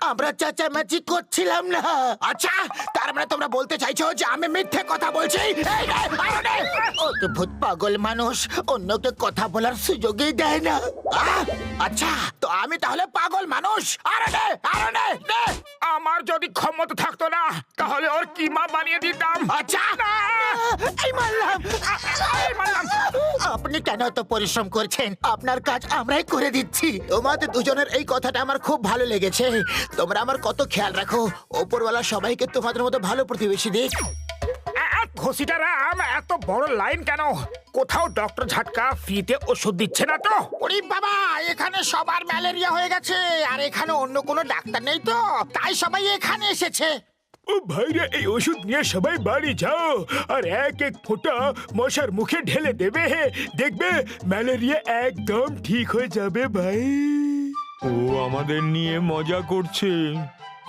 আমরা চেঁচামেচি করছিলাম না। আচ্ছা, তার মানে তোমরা বলতে চাইছো যে আমি মিথ্যে কথা বলছি? এই নে, আরো নে। অদ্ভুত পাগল মানুষ, অন্যকে কথা বলার সুযোগই দেয় না। আচ্ছা, তো আমি তাহলে পাগল মানুষ? আরো নে, আরো নে, নে। আমার যদি ক্ষমতা থাকতো না তাহলে ওর কিমা বানিয়ে দিতাম। আচ্ছা, এই মারলাম। এই মারলাম। আপনি কেন এত পরিশ্রম করছেন? আপনার কাজ আমরাই করে দিচ্ছি। তোমাদের দুজনের এই কথাটা আমার খুব ভালো লেগেছে। তোমরা আমার কত খেয়াল রাখো। ওপরওয়ালা সবাইকে তোমাদের মতো ভালো প্রতিবেশী দিক। ঘষিটা রাম, এত বড় লাইন কেন? কোথাও ডক্টর ঝাটকা ফ্রিতে ওষুধ দিচ্ছে না তো? ওরে বাবা, এখানে সবার ম্যালেরিয়া হয়ে গেছে, আর এখানে অন্য কোনো ডাক্তার নেই তো, তাই সবাই এখানে এসেছে। ও ভাইরা, এই ওষুধ নিয়ে সবাই বাড়ি যাও আর এক এক ফোঁটা মশার মুখে ঢেলে দেবে। দেখবে ম্যালেরিয়া একদম ঠিক হয়ে যাবে ভাই। ও আমাদের নিয়ে মজা করছে।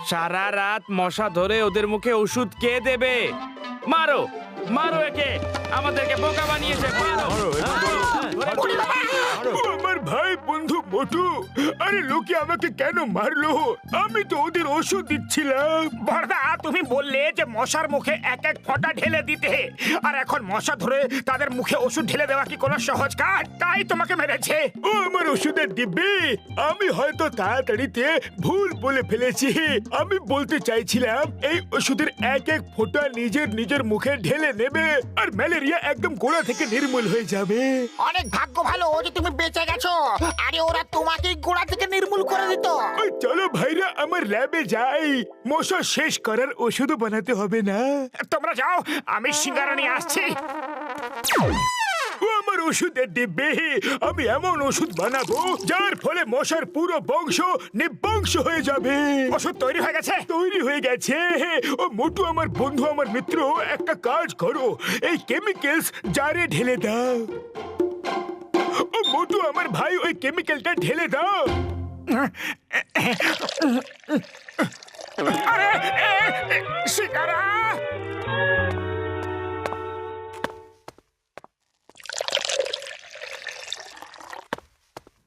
সারা রাত মশা ধরে ওদের মুখে ওষুধ কে দেবে? মারো মারো একে, আমাদেরকে বোকা বানিয়েছে। মারো। ও আমার ভাই বন্ধু মোটু, আরে লোকে আমাকে কেন মারলো? আমি তো ওদের ওষুধ দিচ্ছিলাম। বড়দা, তুমি বললে যে মশার মুখে এক এক ফোঁটা ঢেলে দিতে, আর এখন মশা ধরে তাদের মুখে ওষুধ ঢেলে দেওয়া কি কোনো সহজ কাজ? তাই তোমাকে মেরেছে। ও আমার ওষুধের দিব্যি, আমি হয়তো তাড়াতাড়িতে ভুল বলে ফেলেছি। আমি বলতে চাইছিলাম এই ওষুধের এক এক ফোঁটা নিজের নিজের মুখে ঢেলে নেবে আর ম্যালেরিয়া একদম গোড়া থেকে নির্মূল হয়ে যাবে। অনেক ভাগ্য ভালো যে তুমি বেঁচে গেছো, আরে ওরা তোমাকে গোড়া থেকে নির্মূল করে দিত। ওই চলো ভাইরা, আমার ল্যাবে যাই। মশা শেষ করার ওষুধও বানাতে হবে না। তোমরা যাও, আমি সিঙ্গারা নিয়ে আসছি। ও আমার ওষুধের ডিব্বে, আমি এমন ওষুধ বানাবো যার ফলে মশার পুরো বংশ নিবংশ হয়ে যাবে। ওষুধ তৈরি হয়ে গেছে? তৈরি হয়ে গেছে। ও মোটু আমার বন্ধু, আমার মিত্র, একটা কাজ করো, এই কেমিক্যালস জারে ঢেলে দাও। ও মোটু আমার ভাই, ওই কেমিক্যালটা ঢেলে দাও। আরে শিকারা!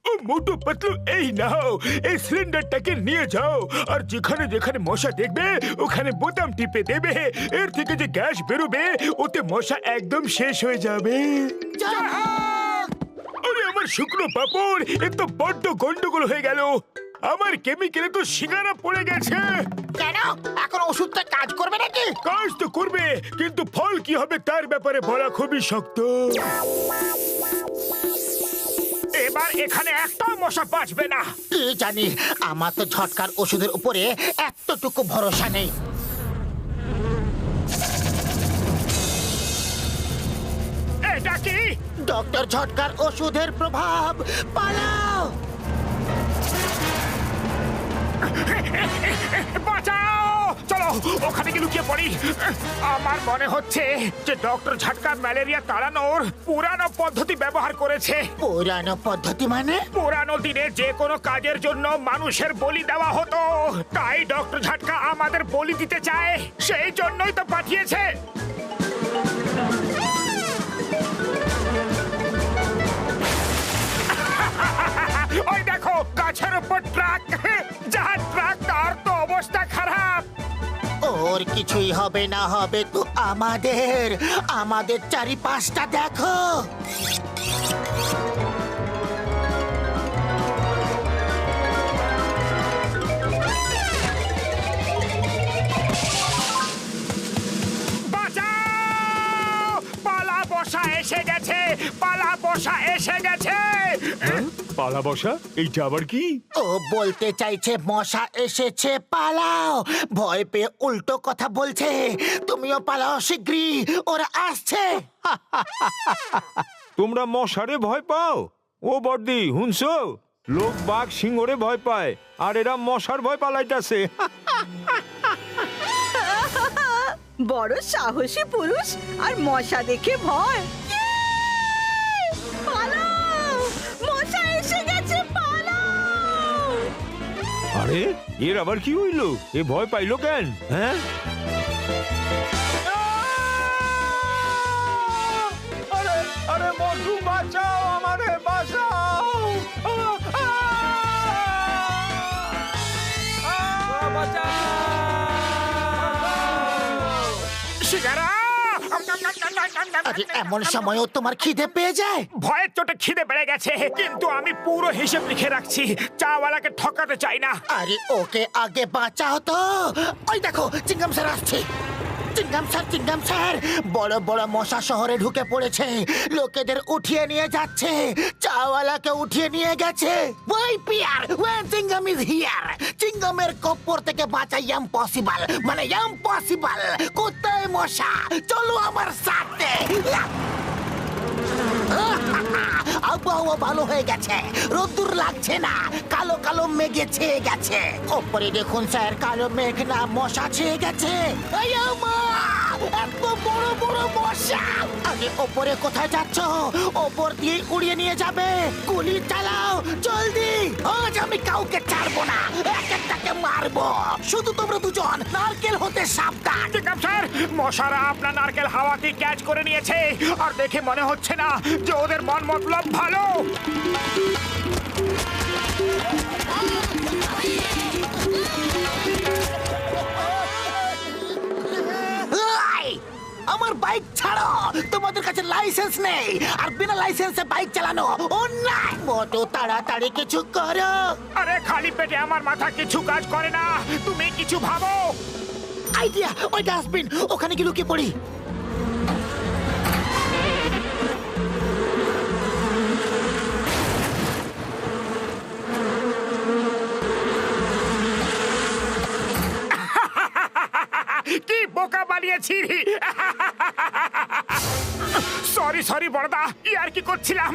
ও মোটু পাতলু, এই নাও, এই সিলিন্ডারটাকে নিয়ে যাও আর যেখানে যেখানে মশা দেখবে ওখানে বোতাম টিপে দেবে। এর থেকে যে গ্যাস বেরোবে ওতে মশা একদম শেষ হয়ে যাবে। আরে আমার শুকনো পাপড়, এ তো বড্ড গন্ডগোল হয়ে গেল। আমার কেমিক্যালে তো সিঙ্গারা পড়ে গেছে। কেন এখন ওষুধটা কাজ করবে নাকি? কাজ তো করবে, কিন্তু ফল কি হবে তার ব্যাপারে বলা খুবই শক্ত। এবার এখানে একটাও মশা বাঁচবে না। কি জানি, আমার তো ঝটকার ওষুধের উপরে এতটুকু ভরসা নেই। এটা কি? ডক্টর ঝটকার ওষুধের প্রভাব। পালাও! বাঁচাও! চলো ওখানে গিয়ে লুকিয়ে পড়ি। আমার মনে হচ্ছে যে ডক্টর ঝটকা ম্যালেরিয়া তাড়ানোর পুরানো পদ্ধতি ব্যবহার করেছে। পুরানো পদ্ধতি মানে? পুরানো দিনে যে কোনো কাজের জন্য মানুষের বলি দেওয়া হতো, তাই ডক্টর ঝটকা আমাদের বলি দিতে চায়, সেই জন্যই তো পাঠিয়েছে। ওই দেখো, গাছের উপর ট্রাক। যার ট্রাক, তার তো অবস্থা খারাপ। ওর কিছুই হবে না, হবে তো আমাদের। আমাদের চারিপাশটা দেখো। বাঁচাও! পালা বসা এসে গেছে, পালা বসা এসে গেছে। পালা বসা, এইটা আবার কি? ও বলতে চাইছে মশা এসেছে, পালাও। ভয় পেয়ে উল্টো কথা বলছে। তুমিও পালাও শিগগিরই, ওরা আসছে। তোমরা মশারে ভয় পাও? ও বর্দি, হুনছো? লোক বাঘ সিংহরে ভয় পায়, আর এরা মশার ভয় পালাইতাছে। বড় সাহসী পুরুষ, আর মশা দেখে ভয়। পালাও! মশা এসে গেছে, পালাও! আরে এর আবার কি হইলো? এ ভয় পাইলো কেন? হ্যাঁ, আরে আরে মোটু, বাঁচাও আমারে, বাঁচাও! সিঙ্গারা! আরে এমন সময়ও তোমার খিদে পেয়ে যায়? ভয়ের চোটে খিদে বেড়ে গেছে, কিন্তু আমি পুরো হিসেব লিখে রাখছি। চাওয়ালাকে ঠকাতে চাই না। আরে ওকে আগে বাঁচাও তো। ওই দেখো চিংগাম স্যার আসছে। চিংগাম স্যার বড় বড় মশা শহরে ঢুকে পড়েছে, লোকেদের উঠিয়ে নিয়ে যাচ্ছে, চাওয়ালাকে উঠিয়ে নিয়ে গেছে। ওই পিয়ার ওয়েন চিংগাম ইজ হিয়ার। চিংগামের কপ্পর থেকে বাঁচা ইম্পসিবল, মানে ইম্পসিবল। কোথায় মশা? চলো আমার সাথে। আবহাওয়া ভালো হয়ে গেছে, রোদ্দুর লাগছে না, কালো কালো মেঘে ছেয়ে গেছে। ওপরে দেখুন স্যার, কালো মেঘ না মশা ছেয়ে গেছে। এই আমা! এত বড় বড় মশা! আরে ওপরে কোথায় যাচ্ছ? ওপর দিয়ে উড়িয়ে নিয়ে যাবে। গুলি চালাও জলদি। আজ আমি কাউকে ছাড়বো না, এক একটাকে মারবো। শুধু তোমরা দুজন নারকেল হতে সাবধান। চিংগাম স্যার, মশারা আপনার নারকেল হাওয়াকে ক্যাচ করে নিয়েছে, আর দেখে মনে হচ্ছে না যে ওদের মন মতলব ভালো। এই, আমার বাইক ছাড়ো। তোমাদের কাছে লাইসেন্স নেই, আর বিনা লাইসেন্সে বাইক চালানো অন্যায়। মোটো তাড়াতাড়ি কিছু করো। আরে খালি পেটে আমার মাথা কিছু কাজ করে না, তুমি কিছু ভাবো। আইডিয়া, ওই ডাস্টবিন, ওখানে কি লুকিয়ে পড়ি। কি বোকা বানিয়েছি। সরি সরি বড়দা, ইয়ার কি করছিলাম।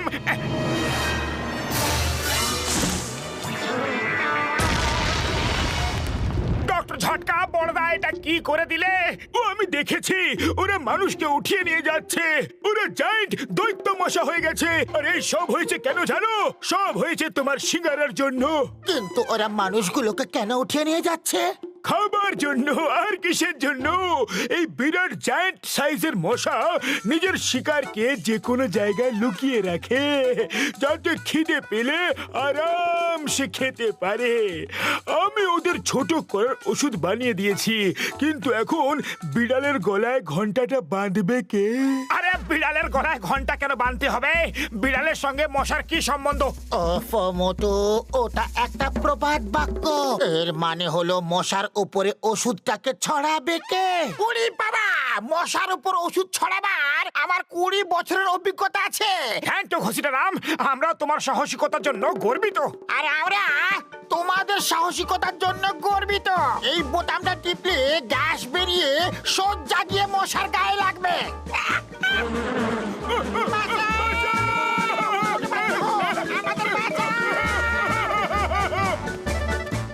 ডক্টর ঝটকা, বড়দা এটা কি করে দিলে? ও আমি দেখেছি, ওরা মানুষকে উঠিয়ে নিয়ে যাচ্ছে। ওরা জায়ান্ট দৈত্য মশা হয়ে গেছে। আর এই সব হয়েছে কেন জানো? সব হয়েছে তোমার সিঙ্গারার জন্য। কিন্তু ওরা মানুষগুলোকে কেন উঠিয়ে নিয়ে যাচ্ছে? খাবার জন্য। আর কিসের জন্য? এই বিরাট জায়ান্ট সাইজের মশা নিজের শিকারকে যে কোনো জায়গায় লুকিয়ে রাখে, যাতে খিদে পেলে আরামসে খেতে পারে। আমি ওদের ছোট করার ওষুধ বানিয়ে দিয়েছি, কিন্তু এখন বিড়ালের গলায় ঘন্টাটা বাঁধবে কে? আরে বিড়ালের গলায় ঘন্টা কেন বাঁধতে হবে? বিড়ালের সঙ্গে মশার কি সম্বন্ধ? ওফ মোটু, ওটা একটা প্রবাদ বাক্য। এর মানে হলো মশার উপরে ওষুধটাকে ছড়াবে কে? উড়ি বাবা, মশার উপর ওষুধ ছড়াবার আমার 20 বছরের অভিজ্ঞতা আছে। থ্যাংক ইউ ঘসিটা রাম, আমরা তোমার সাহসিকতার জন্য গর্বিত। আর আমরা তোমাদের সাহসিকতার জন্য গর্বিত। এই বোতামটা টিপলে গ্যাস বেরিয়ে সজ্জা গিয়ে মশার গায়ে লাগবে।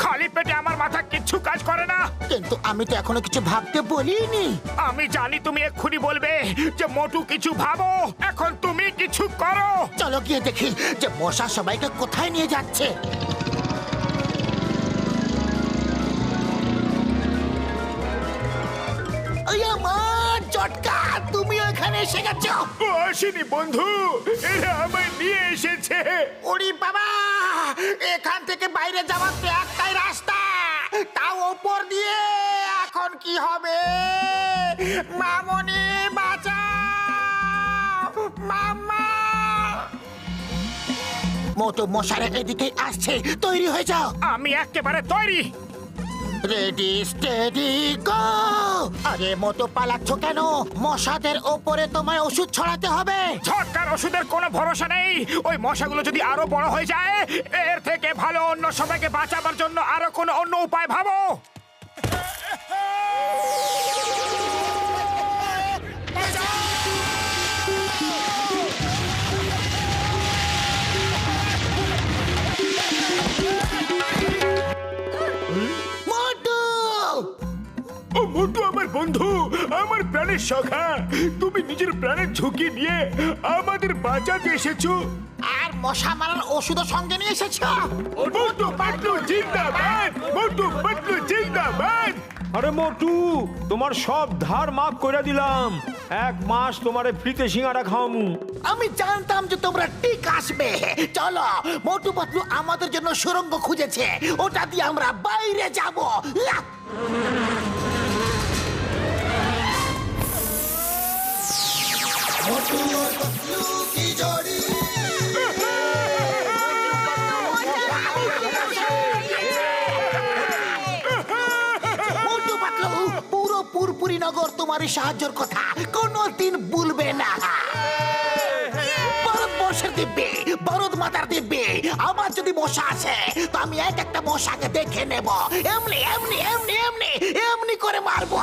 খালি পেটে আমার মাথা কিচ্ছু কাজ করে না। কিন্তু আমি তো এখনো কিছু ভাবতে বলিনি। আমি জানি তুমি এক্ষুনি বলবে যে মোটু কিছু ভাবো। এখন তুমি কিছু করো। চলো গিয়ে দেখি যে মশা সবাইকে কোথায় নিয়ে যাচ্ছে। ওই আমার চটকা, তুমি এখানে এসে গেছো। ও আসেনি বন্ধু, এরা আমায় নিয়ে এসেছে। উড়ি বাবা, এখান থেকে বাইরে যাওয়ার তো একটাই রাস্তা, তাও ওপর দিয়ে। এখন কি হবে? মামনি বাঁচাও, মাম্মা। মোটু মশারা এদিকে আসছে, তৈরি হয়ে যাও। আমি একেবারে তৈরি। Ready steady go. আরে মোটু পালাচ্ছ কেন? মশাদের ওপরে তোমায় ওষুধ ছড়াতে হবে। ঝটকার ওষুধের কোনো ভরসা নেই। ওই মশাগুলো যদি আরো বড় হয়ে যায়, এর থেকে ভালো অন্য সবাইকে বাঁচাবার জন্য আরো কোনো অন্য উপায় ভাবো। মোটু! ও মোটু আমার বন্ধু, আমার প্রাণের সখা, তুমি নিজের প্রাণের ঝুঁকি নিয়ে আমাদের বাঁচাতে এসেছো। আর মশা মারার ওষুধও সঙ্গে নিয়ে এসেছো। মোটু পাটলু জিন্দাবাদ, মোটু পাটলু জিন্দাবাদ। আরে মোটু, তোমার সব ধার মাফ করে দিলাম। 1 মাস তোমারে ফ্রিতে সিঙ্গারা খাওয়ামু। আমি জানতাম যে তোমরা ঠিক আসবে। চলো, মোটু পাতলু আমাদের জন্য সুড়ঙ্গ খুঁজেছে, ওটা দিয়ে আমরা বাইরে যাব। মোটু পাতলু, পুরো পুরপুরি নগর তোমার এই সাহায্যের কথা কোনোদিন ভুলবে না। বরদ বর্ষের দিব্যে, বরদ মাতার দিব্যে আমার যদি মশা আছে তো আমি এক একটা মশাকে দেখে নেব, এমনি এমনি এমনি এমনি এমনি করে মারবো।